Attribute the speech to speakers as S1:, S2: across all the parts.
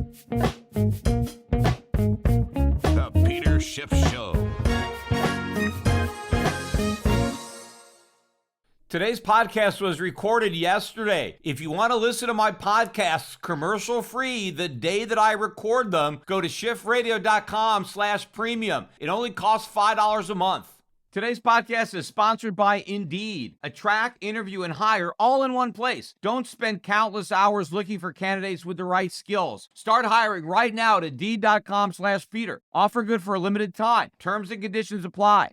S1: The Peter Schiff Show.
S2: Today's podcast was recorded yesterday. If you want to listen to my podcasts commercial-free the day that I record them, go to shiftradio.com/premium. It only costs $5 a month. Today's podcast is sponsored by Indeed. Attract, interview, and hire all in one place. Don't spend countless hours looking for candidates with the right skills. Start hiring right now at Indeed.com/Peter. Offer good for a limited time. Terms and conditions apply.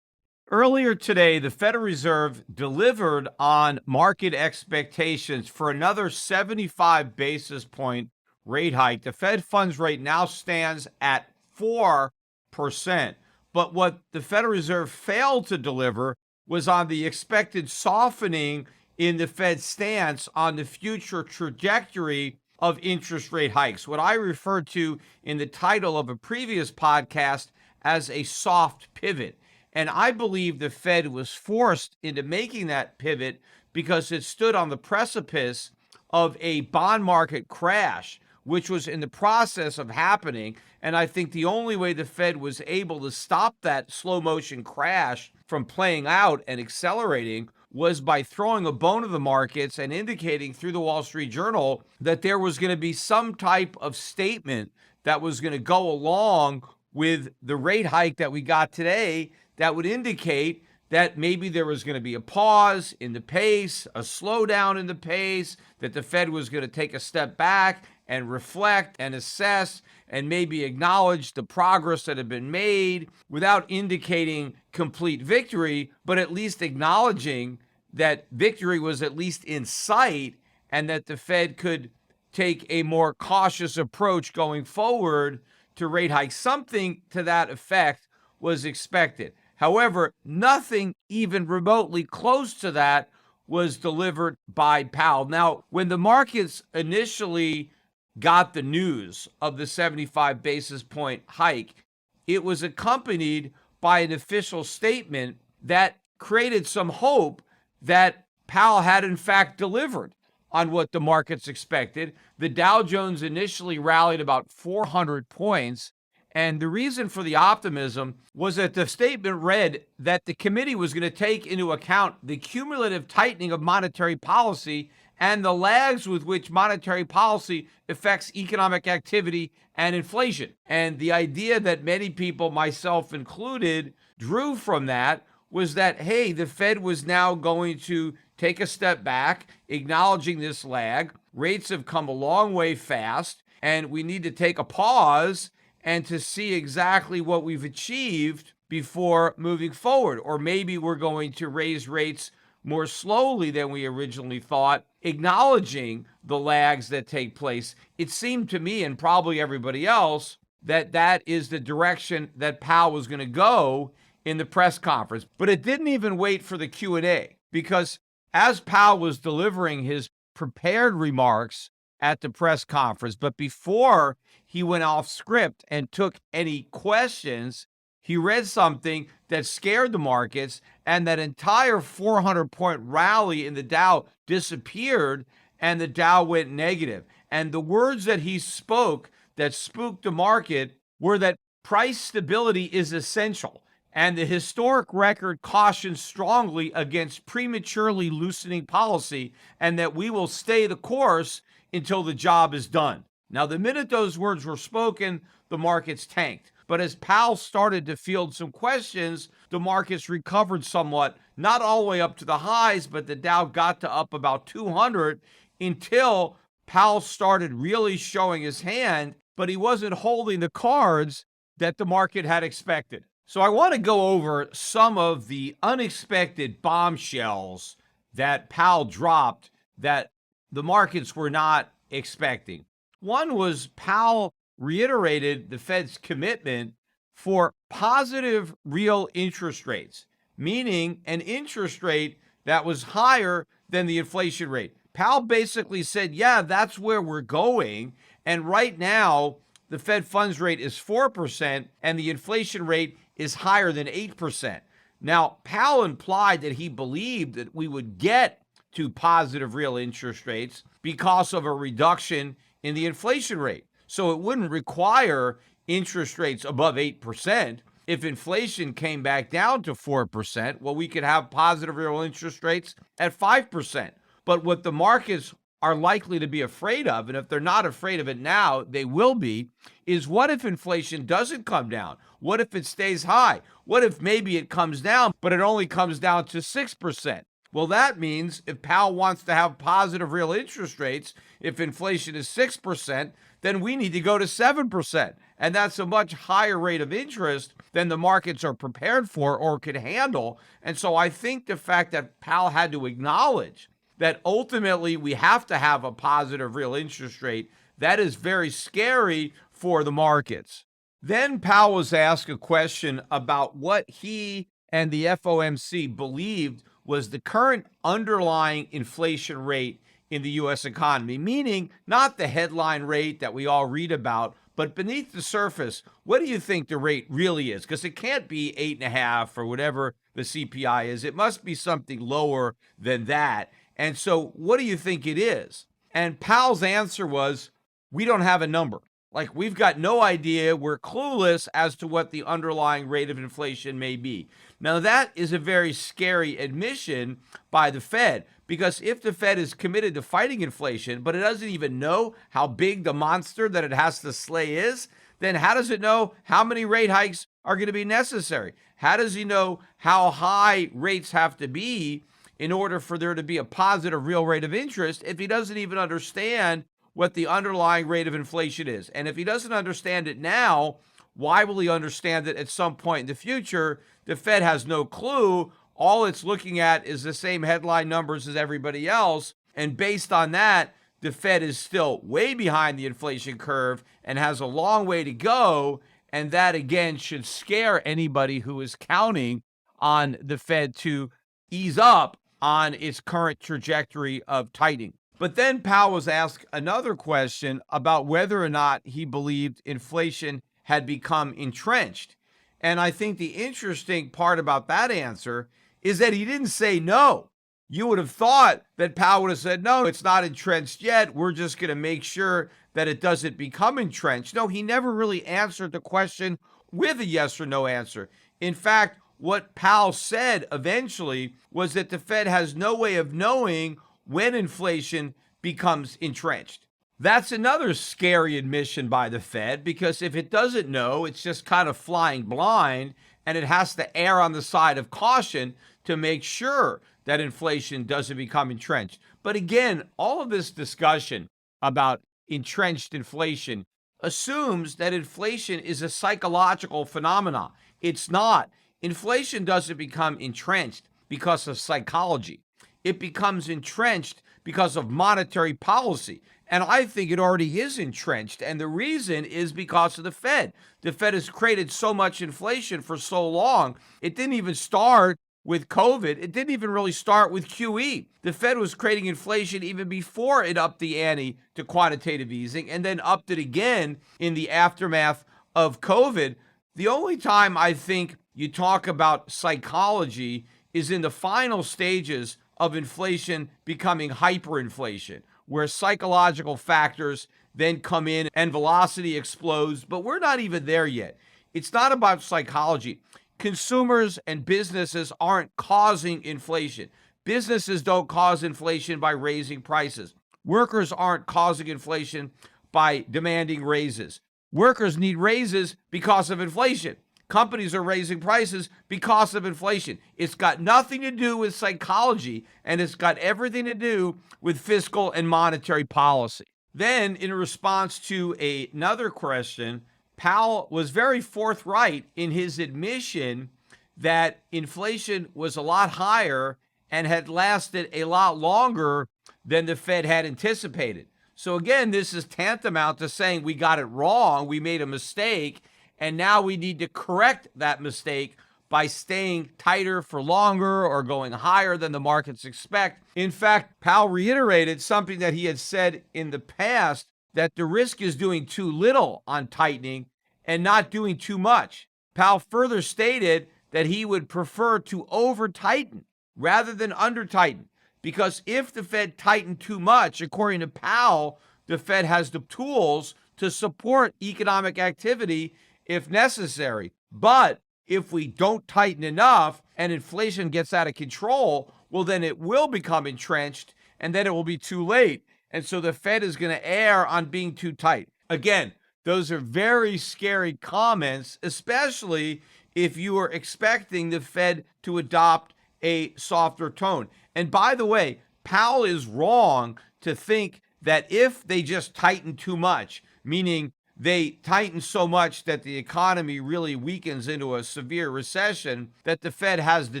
S2: Earlier today, the Federal Reserve delivered on market expectations for another 75 basis point rate hike. The Fed funds rate now stands at 4%. But what the Federal Reserve failed to deliver was on the expected softening in the Fed's stance on the future trajectory of interest rate hikes, what I referred to in the title of a previous podcast as a soft pivot. And I believe the Fed was forced into making that pivot because it stood on the precipice of a bond market crash, which was in the process of happening. And I think the only way the Fed was able to stop that slow motion crash from playing out and accelerating was by throwing a bone to the markets and indicating through the Wall Street Journal that there was going to be some type of statement that was going to go along with the rate hike that we got today that would indicate that maybe there was going to be a pause in the pace, a slowdown in the pace, that the Fed was going to take a step back and reflect and assess and maybe acknowledge the progress that had been made without indicating complete victory, but at least acknowledging that victory was at least in sight and that the Fed could take a more cautious approach going forward to rate hikes. Something to that effect was expected. However, nothing even remotely close to that was delivered by Powell. Now, when the markets initially got the news of the 75 basis point hike, it was accompanied by an official statement that created some hope that Powell had in fact delivered on what the markets expected. The Dow Jones initially rallied about 400 points. And the reason for the optimism was that the statement read that the committee was going to take into account the cumulative tightening of monetary policy and the lags with which monetary policy affects economic activity and inflation. And the idea that many people, myself included, drew from that was that, hey, the Fed was now going to take a step back, acknowledging this lag. Rates have come a long way fast, and we need to take a pause and to see exactly what we've achieved before moving forward. Or maybe we're going to raise rates more slowly than we originally thought, acknowledging the lags that take place. It seemed to me, and probably everybody else, that that is the direction that Powell was going to go in the press conference. But it didn't even wait for the Q&A, because as Powell was delivering his prepared remarks at the press conference, but before he went off script and took any questions, he read something that scared the markets, and that entire 400-point rally in the Dow disappeared, and the Dow went negative. And the words that he spoke that spooked the market were that price stability is essential, and the historic record cautions strongly against prematurely loosening policy, and that we will stay the course until the job is done. Now, the minute those words were spoken, the markets tanked. But as Powell started to field some questions, the markets recovered somewhat, not all the way up to the highs, but the Dow got to up about 200 until Powell started really showing his hand, but he wasn't holding the cards that the market had expected. So I want to go over some of the unexpected bombshells that Powell dropped that the markets were not expecting. One was Powell reiterated the Fed's commitment for positive real interest rates, meaning an interest rate that was higher than the inflation rate. Powell basically said, yeah, that's where we're going. And right now, the Fed funds rate is 4% and the inflation rate is higher than 8%. Now, Powell implied that he believed that we would get to positive real interest rates because of a reduction in the inflation rate. So it wouldn't require interest rates above 8%. If inflation came back down to 4%, well, we could have positive real interest rates at 5%. But what the markets are likely to be afraid of, and if they're not afraid of it now, they will be, is what if inflation doesn't come down? What if it stays high? What if maybe it comes down, but it only comes down to 6%? Well, that means if Powell wants to have positive real interest rates, if inflation is 6%, then we need to go to 7%. And that's a much higher rate of interest than the markets are prepared for or could handle. And so I think the fact that Powell had to acknowledge that ultimately we have to have a positive real interest rate, that is very scary for the markets. Then Powell was asked a question about what he and the FOMC believed was the current underlying inflation rate in the U.S. economy, meaning not the headline rate that we all read about, but beneath the surface, what do you think the rate really is? Because it can't be 8.5 or whatever the CPI is. It must be something lower than that. And so what do you think it is? And Powell's answer was, we don't have a number. Like, we've got no idea. We're clueless as to what the underlying rate of inflation may be. Now, that is a very scary admission by the Fed, because if the Fed is committed to fighting inflation, but it doesn't even know how big the monster that it has to slay is, then how does it know how many rate hikes are going to be necessary? How does he know how high rates have to be in order for there to be a positive real rate of interest if he doesn't even understand what the underlying rate of inflation is? And if he doesn't understand it now, why will he understand it at some point in the future? The Fed has no clue. All it's looking at is the same headline numbers as everybody else. And based on that, the Fed is still way behind the inflation curve and has a long way to go. And that, again, should scare anybody who is counting on the Fed to ease up on its current trajectory of tightening. But then Powell was asked another question about whether or not he believed inflation had become entrenched. And I think the interesting part about that answer is that he didn't say no. You would have thought that Powell would have said, no, it's not entrenched yet. We're just going to make sure that it doesn't become entrenched. No, he never really answered the question with a yes or no answer. In fact, what Powell said eventually was that the Fed has no way of knowing when inflation becomes entrenched. That's another scary admission by the Fed, because if it doesn't know, it's just kind of flying blind, and it has to err on the side of caution to make sure that inflation doesn't become entrenched. But again, all of this discussion about entrenched inflation assumes that inflation is a psychological phenomenon. It's not. Inflation doesn't become entrenched because of psychology. It becomes entrenched because of monetary policy. And I think it already is entrenched. And the reason is because of the Fed. The Fed has created so much inflation for so long. It didn't even start with COVID. It didn't even really start with QE. The Fed was creating inflation even before it upped the ante to quantitative easing, and then upped it again in the aftermath of COVID. The only time I think you talk about psychology is in the final stages of inflation becoming hyperinflation, where psychological factors then come in and velocity explodes. But we're not even there yet. It's not about psychology. Consumers and businesses aren't causing inflation. Businesses don't cause inflation by raising prices. Workers aren't causing inflation by demanding raises. Workers need raises because of inflation. Companies are raising prices because of inflation. It's got nothing to do with psychology, and it's got everything to do with fiscal and monetary policy. Then, in response to another question, Powell was very forthright in his admission that inflation was a lot higher and had lasted a lot longer than the Fed had anticipated. So again, this is tantamount to saying we got it wrong, we made a mistake, and now we need to correct that mistake by staying tighter for longer or going higher than the markets expect. In fact, Powell reiterated something that he had said in the past, that the risk is doing too little on tightening and not doing too much. Powell further stated that he would prefer to over-tighten rather than under-tighten, because if the Fed tightened too much, according to Powell, the Fed has the tools to support economic activity if necessary. But if we don't tighten enough and inflation gets out of control, well, then it will become entrenched and then it will be too late. And so the Fed is going to err on being too tight. Again, those are very scary comments, especially if you are expecting the Fed to adopt a softer tone. And by the way, Powell is wrong to think that if they just tighten too much, meaning they tighten so much that the economy really weakens into a severe recession, that the Fed has the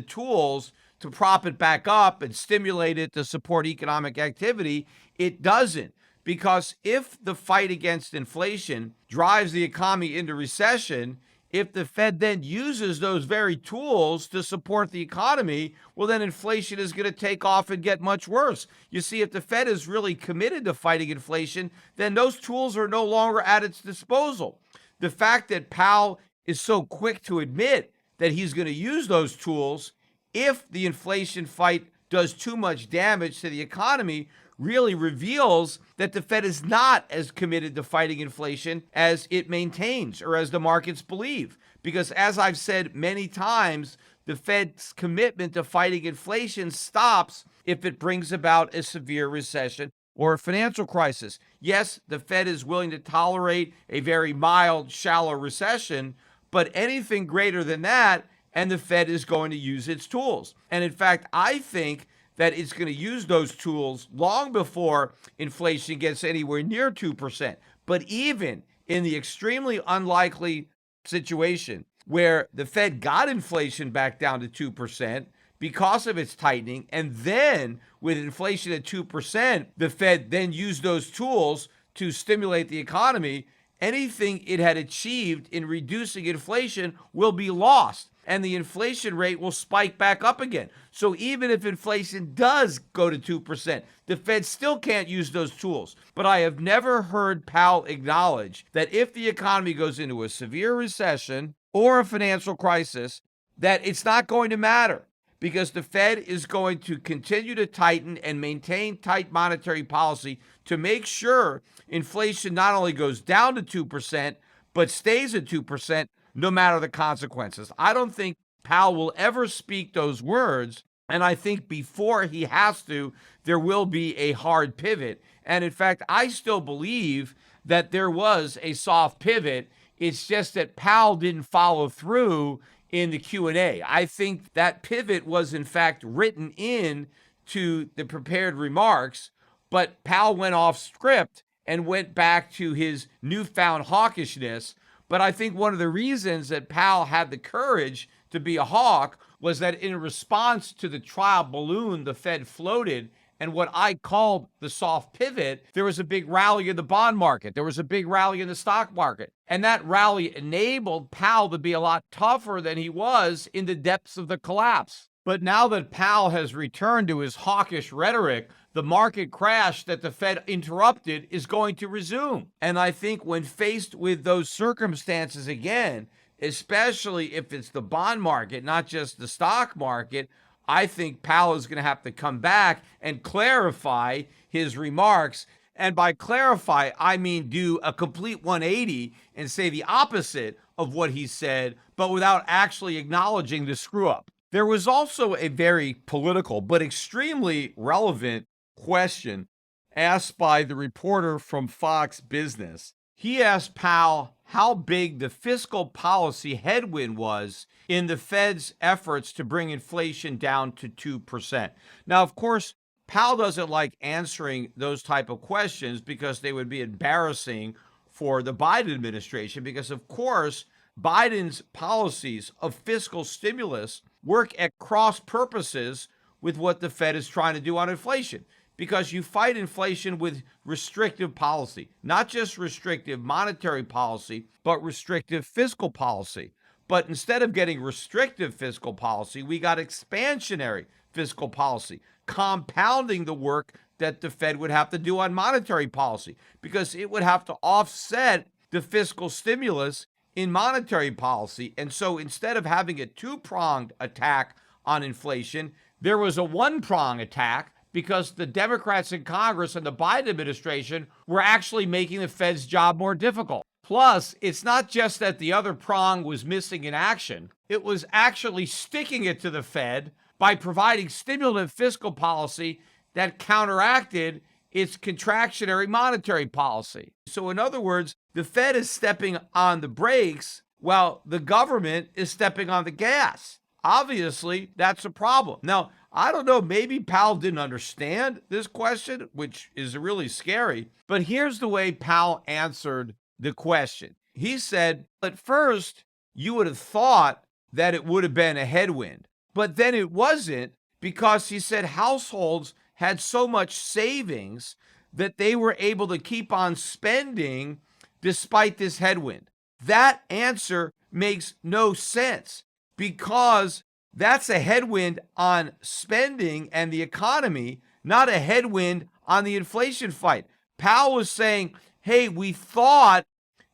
S2: tools to prop it back up and stimulate it to support economic activity. It doesn't. Because if the fight against inflation drives the economy into recession, if the Fed then uses those very tools to support the economy, well, then inflation is going to take off and get much worse. You see, if the Fed is really committed to fighting inflation, then those tools are no longer at its disposal. The fact that Powell is so quick to admit that he's going to use those tools if the inflation fight does too much damage to the economy really reveals that the Fed is not as committed to fighting inflation as it maintains or as the markets believe. Because as I've said many times, the Fed's commitment to fighting inflation stops if it brings about a severe recession or a financial crisis. Yes, the Fed is willing to tolerate a very mild, shallow recession, but anything greater than that, and the Fed is going to use its tools. And in fact, I think that it's going to use those tools long before inflation gets anywhere near 2%. But even in the extremely unlikely situation where the Fed got inflation back down to 2% because of its tightening, and then with inflation at 2%, the Fed then used those tools to stimulate the economy, anything it had achieved in reducing inflation will be lost, and the inflation rate will spike back up again. So even if inflation does go to 2%, the Fed still can't use those tools. But I have never heard Powell acknowledge that if the economy goes into a severe recession or a financial crisis, that it's not going to matter, because the Fed is going to continue to tighten and maintain tight monetary policy to make sure inflation not only goes down to 2%, but stays at 2%, no matter the consequences. I don't think Powell will ever speak those words, and I think before he has to, there will be a hard pivot. And in fact, I still believe that there was a soft pivot. It's just that Powell didn't follow through in the Q&A. I think that pivot was in fact written in to the prepared remarks, but Powell went off script and went back to his newfound hawkishness. But I think one of the reasons that Powell had the courage to be a hawk was that in response to the trial balloon the Fed floated and what I called the soft pivot, there was a big rally in the bond market. There was a big rally in the stock market. And that rally enabled Powell to be a lot tougher than he was in the depths of the collapse. But now that Powell has returned to his hawkish rhetoric, the market crash that the Fed interrupted is going to resume. And I think when faced with those circumstances again, especially if it's the bond market, not just the stock market, I think Powell is going to have to come back and clarify his remarks. And by clarify, I mean do a complete 180 and say the opposite of what he said, but without actually acknowledging the screw up. There was also a very political but extremely relevant question asked by the reporter from Fox Business. He asked Powell how big the fiscal policy headwind was in the Fed's efforts to bring inflation down to 2%. Now, of course, Powell doesn't like answering those type of questions because they would be embarrassing for the Biden administration, because, of course, Biden's policies of fiscal stimulus work at cross purposes with what the Fed is trying to do on inflation, because you fight inflation with restrictive policy, not just restrictive monetary policy, but restrictive fiscal policy. But instead of getting restrictive fiscal policy, we got expansionary fiscal policy, compounding the work that the Fed would have to do on monetary policy, because it would have to offset the fiscal stimulus in monetary policy. And so instead of having a two-pronged attack on inflation, there was a one-pronged attack because the Democrats in Congress and the Biden administration were actually making the Fed's job more difficult. Plus, it's not just that the other prong was missing in action, it was actually sticking it to the Fed by providing stimulative fiscal policy that counteracted its contractionary monetary policy. So in other words, the Fed is stepping on the brakes while the government is stepping on the gas. Obviously, that's a problem. Now, I don't know, maybe Powell didn't understand this question, which is really scary, but here's the way Powell answered the question. He said, at first, you would have thought that it would have been a headwind, but then it wasn't, because he said households had so much savings that they were able to keep on spending despite this headwind. That answer makes no sense, because that's a headwind on spending and the economy, not a headwind on the inflation fight. Powell was saying, hey, we thought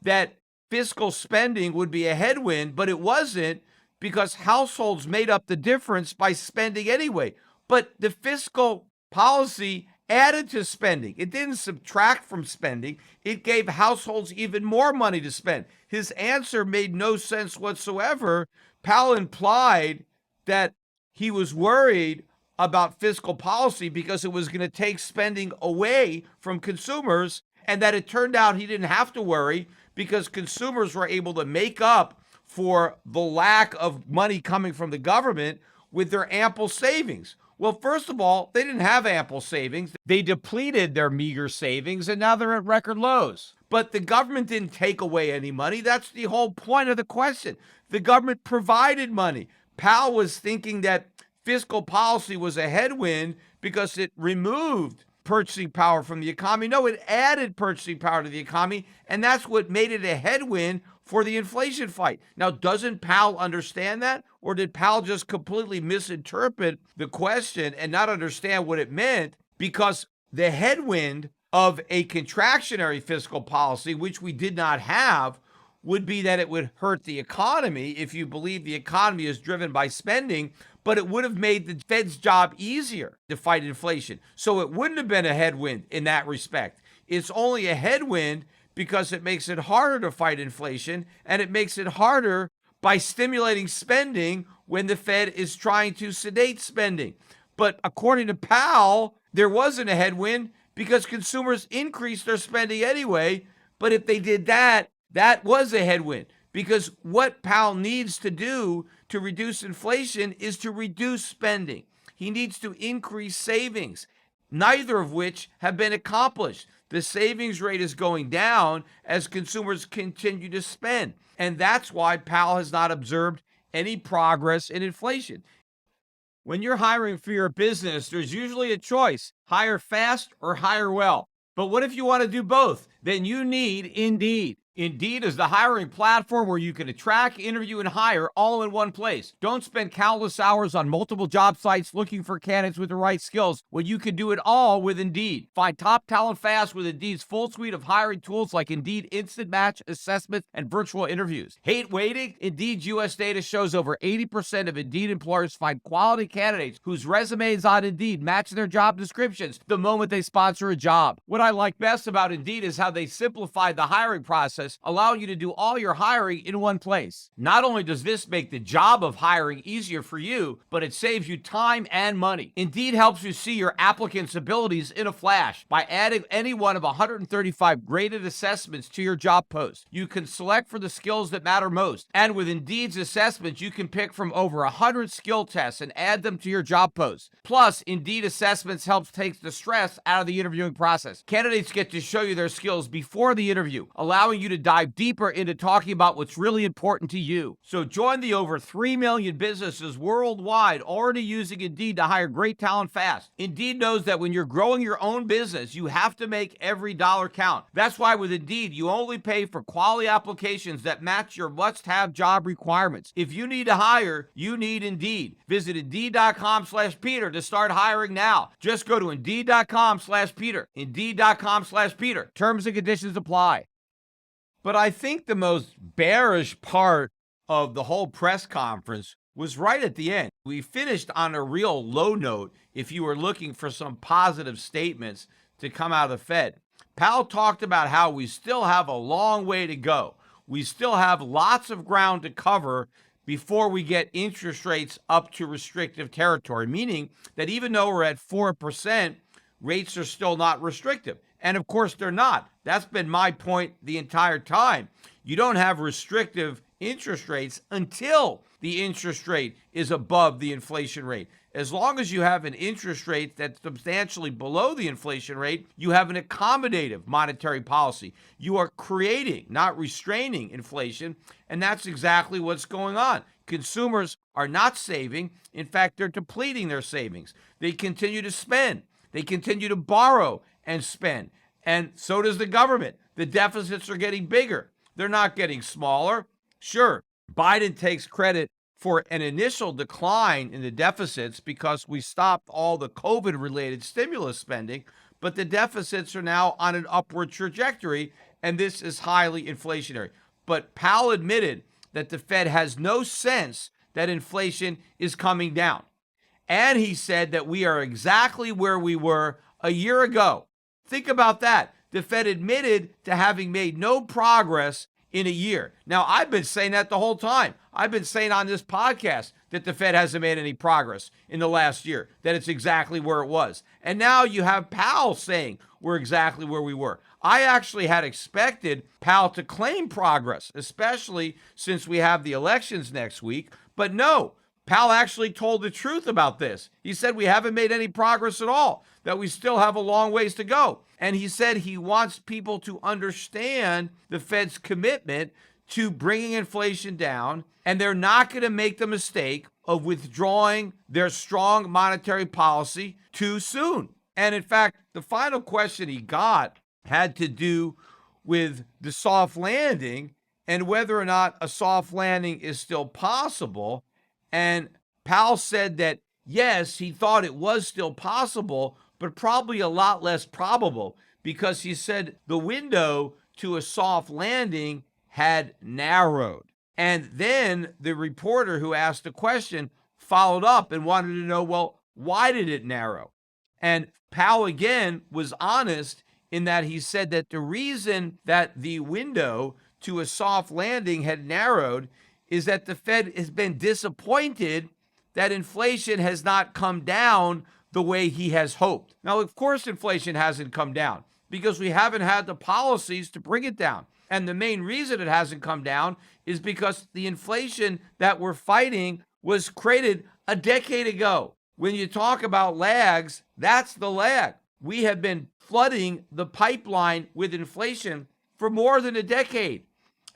S2: that fiscal spending would be a headwind, but it wasn't, because households made up the difference by spending anyway. But the fiscal policy added to spending. It didn't subtract from spending. It gave households even more money to spend. His answer made no sense whatsoever. Powell implied that he was worried about fiscal policy because it was going to take spending away from consumers, and that it turned out he didn't have to worry because consumers were able to make up for the lack of money coming from the government with their ample savings. Well, first of all, they didn't have ample savings. They depleted their meager savings, and now they're at record lows. But the government didn't take away any money. That's the whole point of the question. The government provided money. Powell was thinking that fiscal policy was a headwind because it removed purchasing power from the economy. No, it added purchasing power to the economy, and that's what made it a headwind for the inflation fight. Now, doesn't Powell understand that? Or did Powell just completely misinterpret the question and not understand what it meant? Because the headwind of a contractionary fiscal policy, which we did not have, would be that it would hurt the economy if you believe the economy is driven by spending, but it would have made the Fed's job easier to fight inflation. So it wouldn't have been a headwind in that respect. It's only a headwind because it makes it harder to fight inflation, and it makes it harder by stimulating spending when the Fed is trying to sedate spending. But according to Powell, there wasn't a headwind because consumers increased their spending anyway. But if they did that, that was a headwind, because what Powell needs to do to reduce inflation is to reduce spending. He needs to increase savings, neither of which have been accomplished. The savings rate is going down as consumers continue to spend. And that's why Powell has not observed any progress in inflation. When you're hiring for your business, there's usually a choice: hire fast or hire well. But what if you want to do both? Then you need Indeed. Indeed is the hiring platform where you can attract, interview, and hire all in one place. Don't spend countless hours on multiple job sites looking for candidates with the right skills when you can do it all with Indeed. Find top talent fast with Indeed's full suite of hiring tools like Indeed Instant Match, assessments, and virtual interviews. Hate waiting? Indeed's U.S. data shows over 80% of Indeed employers find quality candidates whose resumes on Indeed match their job descriptions the moment they sponsor a job. What I like best about Indeed is how they simplified the hiring process, allowing you to do all your hiring in one place. Not only does this make the job of hiring easier for you, but it saves you time and money. Indeed helps you see your applicant's abilities in a flash by adding any one of 135 graded assessments to your job post. You can select for the skills that matter most. And with Indeed's assessments, you can pick from over 100 skill tests and add them to your job post. Plus, Indeed assessments helps take the stress out of the interviewing process. Candidates get to show you their skills before the interview, allowing you to dive deeper into talking about what's really important to you. So join the over 3 million businesses worldwide already using Indeed to hire great talent fast. Indeed knows that when you're growing your own business, you have to make every dollar count. That's why with Indeed, you only pay for quality applications that match your must-have job requirements. If you need to hire, you need Indeed. Visit Indeed.com/Peter to start hiring now. Just go to Indeed.com/Peter. Indeed.com/Peter. Terms and conditions apply. But I think the most bearish part of the whole press conference was right at the end. We finished on a real low note if you were looking for some positive statements to come out of the Fed. Powell talked about how we still have a long way to go. We still have lots of ground to cover before we get interest rates up to restrictive territory, meaning that even though we're at 4%, rates are still not restrictive. And of course, they're not. That's been my point the entire time. You don't have restrictive interest rates until the interest rate is above the inflation rate. As long as you have an interest rate that's substantially below the inflation rate, you have an accommodative monetary policy. You are creating, not restraining inflation, and that's exactly what's going on. Consumers are not saving. In fact, they're depleting their savings. They continue to spend. They continue to borrow and spend. And so does the government. The deficits are getting bigger. They're not getting smaller. Sure, Biden takes credit for an initial decline in the deficits because we stopped all the COVID-related stimulus spending, but the deficits are now on an upward trajectory, and this is highly inflationary. But Powell admitted that the Fed has no sense that inflation is coming down. And he said that we are exactly where we were a year ago. Think about that. The Fed admitted to having made no progress in a year. Now, I've been saying that the whole time. I've been saying on this podcast that the Fed hasn't made any progress in the last year, that it's exactly where it was. And now you have Powell saying we're exactly where we were. I actually had expected Powell to claim progress, especially since we have the elections next week. But no, Powell actually told the truth about this. He said we haven't made any progress at all, that we still have a long ways to go. And he said he wants people to understand the Fed's commitment to bringing inflation down, and they're not going to make the mistake of withdrawing their strong monetary policy too soon. And in fact, the final question he got had to do with the soft landing and whether or not a soft landing is still possible. And Powell said that, yes, he thought it was still possible, but probably a lot less probable, because he said the window to a soft landing had narrowed. And then the reporter who asked the question followed up and wanted to know, well, why did it narrow? And Powell again was honest in that he said that the reason that the window to a soft landing had narrowed is that the Fed has been disappointed that inflation has not come down the way he has hoped. Now, of course, inflation hasn't come down because we haven't had the policies to bring it down. And the main reason it hasn't come down is because the inflation that we're fighting was created a decade ago. When you talk about lags, that's the lag. We have been flooding the pipeline with inflation for more than a decade.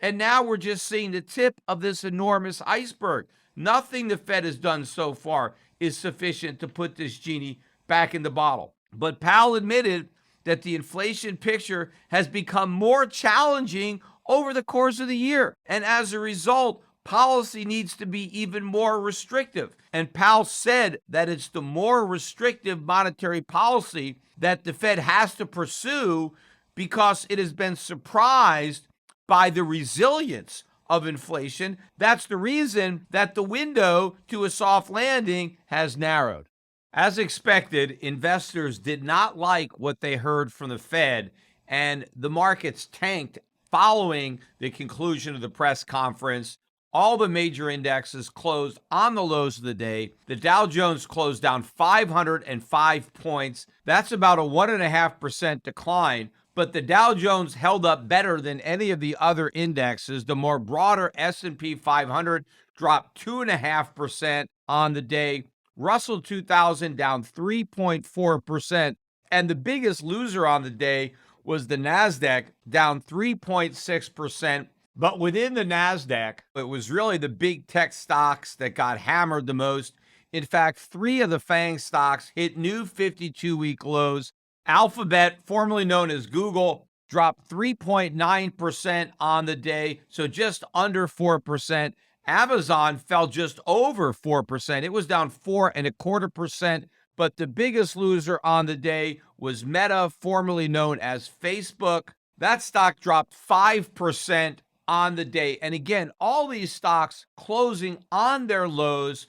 S2: And now we're just seeing the tip of this enormous iceberg. Nothing the Fed has done so far is sufficient to put this genie back in the bottle. But Powell admitted that the inflation picture has become more challenging over the course of the year. And as a result, policy needs to be even more restrictive. And Powell said that it's the more restrictive monetary policy that the Fed has to pursue because it has been surprised by the resilience of inflation. That's the reason that the window to a soft landing has narrowed. As expected, investors did not like what they heard from the Fed, and the markets tanked following the conclusion of the press conference. All the major indexes closed on the lows of the day. The Dow Jones closed down 505 points. That's about a 1.5% decline. But the Dow Jones held up better than any of the other indexes. The more broader S&P 500 dropped 2.5% on the day. Russell 2000 down 3.4%. And the biggest loser on the day was the NASDAQ, down 3.6%. But within the NASDAQ, it was really the big tech stocks that got hammered the most. In fact, 3 of the FANG stocks hit new 52-week lows. Alphabet, formerly known as Google, dropped 3.9% on the day, so just under 4%. Amazon fell just over 4%. It was down 4.25%. But the biggest loser on the day was Meta, formerly known as Facebook. That stock dropped 5% on the day. And again, all these stocks closing on their lows.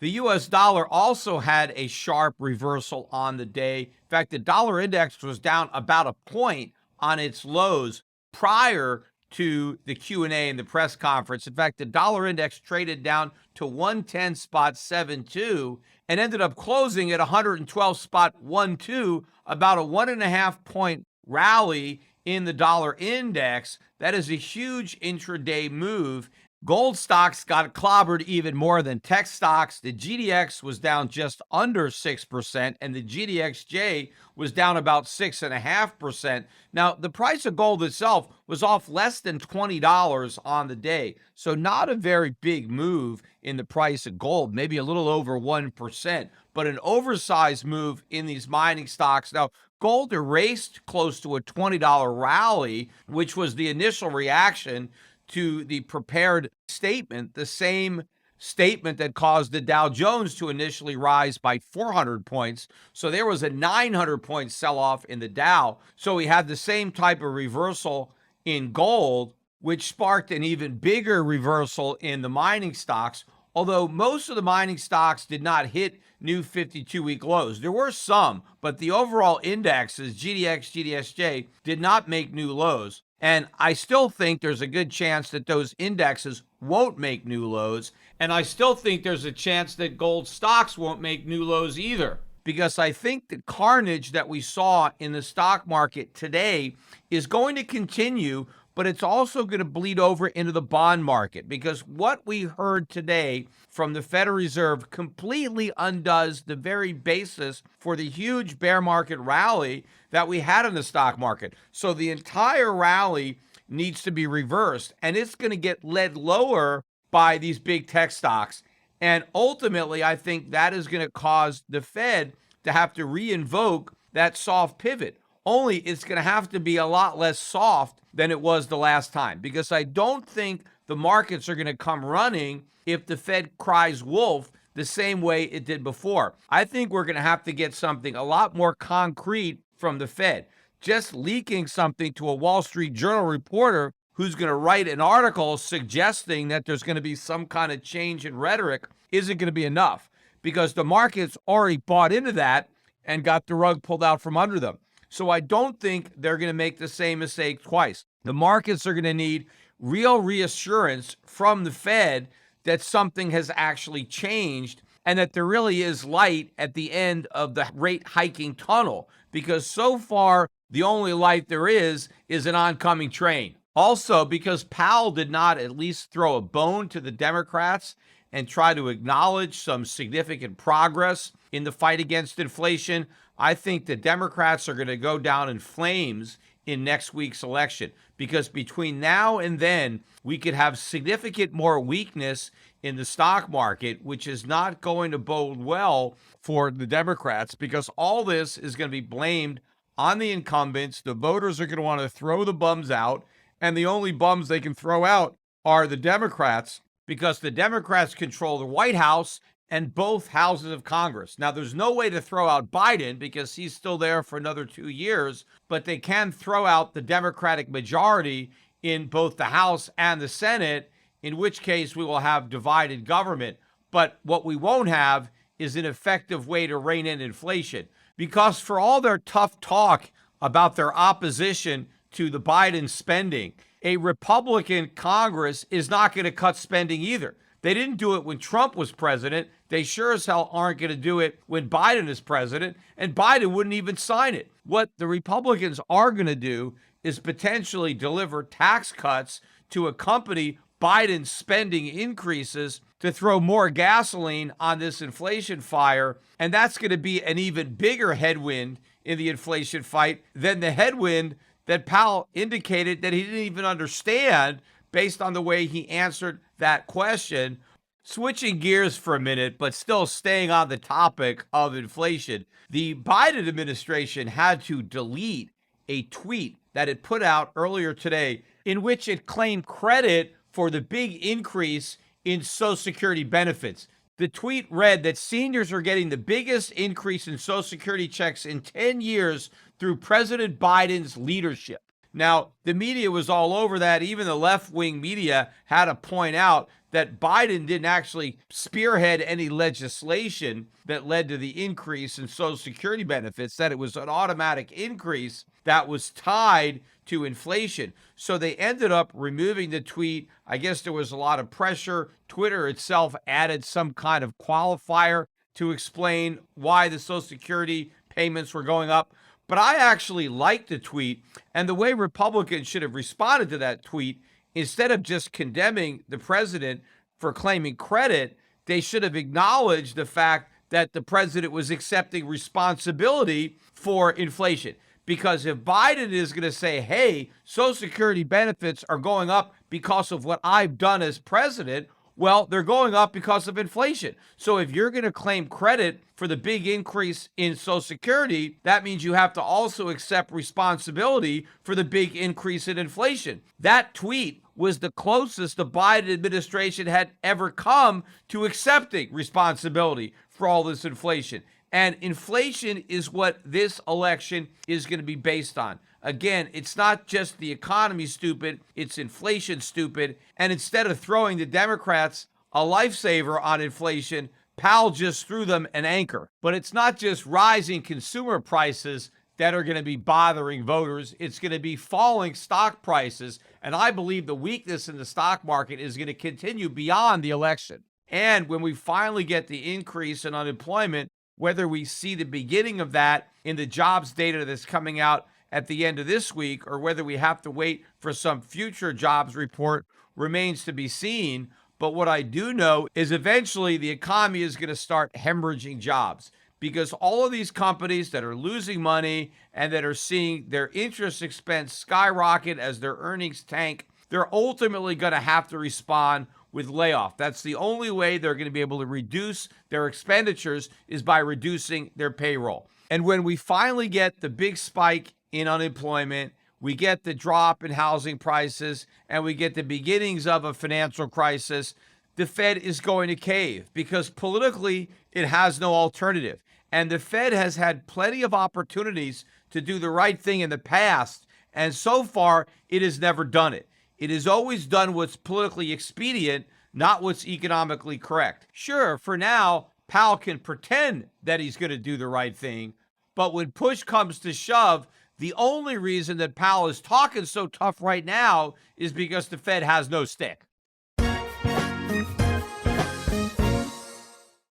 S2: The US dollar also had a sharp reversal on the day. In fact, the dollar index was down about a point on its lows prior to the Q&A and the press conference. In fact, the dollar index traded down to 110.72 and ended up closing at 112.12, about a 1.5 point rally in the dollar index. That is a huge intraday move. Gold stocks got clobbered even more than tech stocks. The GDX was down just under 6%, and the GDXJ was down about 6.5%. Now, the price of gold itself was off less than $20 on the day, so not a very big move in the price of gold, maybe a little over 1%, but an oversized move in these mining stocks. Now, gold erased close to a $20 rally, which was the initial reaction to the prepared statement, the same statement that caused the Dow Jones to initially rise by 400 points. So there was a 900-point sell-off in the Dow. So we had the same type of reversal in gold, which sparked an even bigger reversal in the mining stocks, although most of the mining stocks did not hit new 52-week lows. There were some, but the overall indexes, GDX, GDSJ, did not make new lows. And I still think there's a good chance that those indexes won't make new lows. And I still think there's a chance that gold stocks won't make new lows either. Because I think the carnage that we saw in the stock market today is going to continue, but it's also going to bleed over into the bond market. Because what we heard today from the Federal Reserve completely undoes the very basis for the huge bear market rally that we had in the stock market. So the entire rally needs to be reversed, and it's going to get led lower by these big tech stocks. And ultimately, I think that is going to cause the Fed to have to reinvoke that soft pivot. Only it's going to have to be a lot less soft than it was the last time, because I don't think the markets are going to come running if the Fed cries wolf the same way it did before. I think we're going to have to get something a lot more concrete from the Fed. Just leaking something to a Wall Street Journal reporter who's going to write an article suggesting that there's going to be some kind of change in rhetoric isn't going to be enough, because the markets already bought into that and got the rug pulled out from under them. So I don't think they're going to make the same mistake twice. The markets are going to need real reassurance from the Fed that something has actually changed and that there really is light at the end of the rate hiking tunnel, because so far the only light there is an oncoming train. Also, because Powell did not at least throw a bone to the Democrats and try to acknowledge some significant progress in the fight against inflation, I think the Democrats are going to go down in flames in next week's election, because between now and then, we could have significant more weakness in the stock market, which is not going to bode well for the Democrats, because all this is going to be blamed on the incumbents. The voters are going to want to throw the bums out, and the only bums they can throw out are the Democrats, because the Democrats control the White House and both houses of Congress. Now, there's no way to throw out Biden because he's still there for another 2 years, but they can throw out the Democratic majority in both the House and the Senate, in which case we will have divided government. But what we won't have is an effective way to rein in inflation, because for all their tough talk about their opposition to the Biden spending, a Republican Congress is not going to cut spending either. They didn't do it when Trump was president. They sure as hell aren't going to do it when Biden is president, and Biden wouldn't even sign it. What the Republicans are going to do is potentially deliver tax cuts to accompany Biden's spending increases to throw more gasoline on this inflation fire, and that's going to be an even bigger headwind in the inflation fight than the headwind that Powell indicated that he didn't even understand based on the way he answered that question. Switching gears for a minute, but still staying on the topic of inflation, the Biden administration had to delete a tweet that it put out earlier today in which it claimed credit for the big increase in Social Security benefits. The tweet read that seniors are getting the biggest increase in Social Security checks in 10 years through President Biden's leadership. Now, the media was all over that. Even the left-wing media had to point out that Biden didn't actually spearhead any legislation that led to the increase in Social Security benefits, that it was an automatic increase that was tied to inflation. So they ended up removing the tweet. I guess there was a lot of pressure. Twitter itself added some kind of qualifier to explain why the Social Security payments were going up. But I actually liked the tweet, and the way Republicans should have responded to that tweet, instead of just condemning the president for claiming credit, they should have acknowledged the fact that the president was accepting responsibility for inflation. Because if Biden is going to say, hey, Social Security benefits are going up because of what I've done as president, well, they're going up because of inflation. So if you're going to claim credit for the big increase in Social Security, that means you have to also accept responsibility for the big increase in inflation. That tweet was the closest the Biden administration had ever come to accepting responsibility for all this inflation. And inflation is what this election is going to be based on. Again, it's not just the economy stupid, it's inflation stupid. And instead of throwing the Democrats a lifesaver on inflation, Powell just threw them an anchor. But it's not just rising consumer prices that are going to be bothering voters. It's going to be falling stock prices. And I believe the weakness in the stock market is going to continue beyond the election. And when we finally get the increase in unemployment, whether we see the beginning of that in the jobs data that's coming out at the end of this week, or whether we have to wait for some future jobs report, remains to be seen. But what I do know is eventually the economy is going to start hemorrhaging jobs, because all of these companies that are losing money and that are seeing their interest expense skyrocket as their earnings tank, they're ultimately going to have to respond with layoff. That's the only way they're going to be able to reduce their expenditures, is by reducing their payroll. And when we finally get the big spike in unemployment, we get the drop in housing prices, and we get the beginnings of a financial crisis, the Fed is going to cave, because politically it has no alternative. And the Fed has had plenty of opportunities to do the right thing in the past, and so far it has never done it. It has always done what's politically expedient, not what's economically correct. Sure, for now, Powell can pretend that he's going to do the right thing, but when push comes to shove, the only reason that Powell is talking so tough right now is because the Fed has no stick.